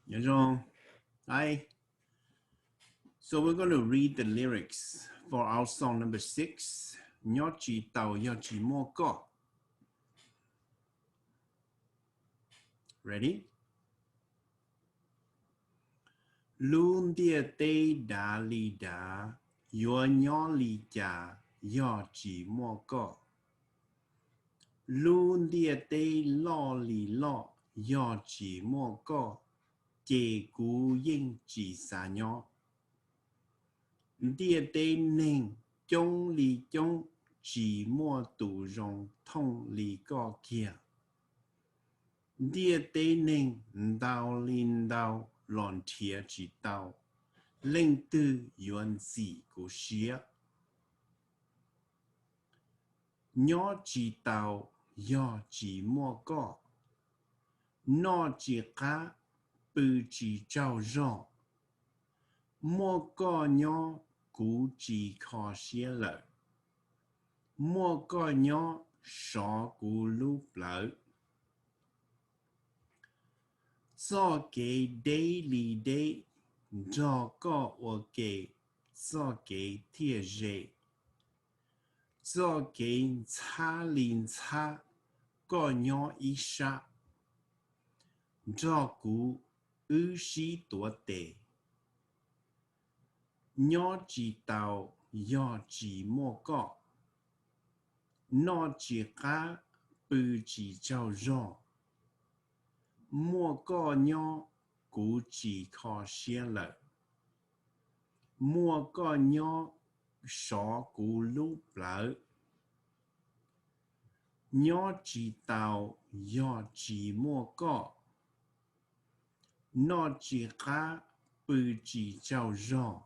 Nhớ không? Hi. So we're going to read the lyrics for our song number 6. Nyob Tsis Muaj Koj. Ready? Lun dia tê đá lì đá, yo nhỏ lì chà, Yog Tsis Muaj Koj. Lun dia tê lo lì lo, Yog Tsis Muaj Koj, chê cú yên chỉ xa nhỏ. Địa tê nền chống lì chống chỉ mua tù rong thông lì có kia. Địa tê nền đào linh đào lòn thiệt chỉ đào. Linh tư yuan dị của xía. Nhỏ chỉ đào yo chỉ mua có. Nó chỉ cá bự chỉ trao rong. Mua có nhỏ cú chỉ khó xía lợi. Mua có nhỏ sọ cú lúc lợi. Do kế đế lì đế, do có ô kế, do kế thiệt dễ. Do kế cha linh cha, có nhỏ ý xa. Do cú ư sĩ tùa tệ. Nhỏ chỉ tàu, yo chỉ mua có. Nó chỉ cá bự chỉ trao rong. Mua có nhỏ cú chỉ khó xía lợi. Mua có nhỏ sọ cú lúc lợi. Nhỏ chỉ tàu yo chỉ mua có. Nó chỉ cá bự chỉ trao rong.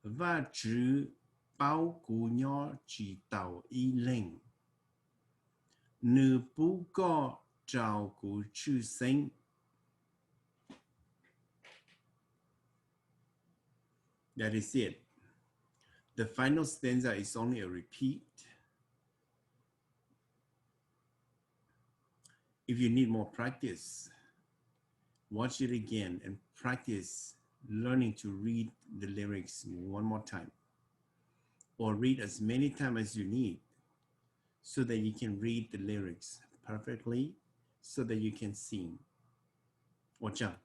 Và chữ bao cú nhỏ chỉ tàu y linh. Nữ bú có trao cú chữ sinh. That is it. The final stanza is only a repeat. If you need more practice, watch it again and practice learning to read the lyrics one more time. Or read as many times as you need so that you can read the lyrics perfectly, so that you can sing. Watch out.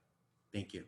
Thank you.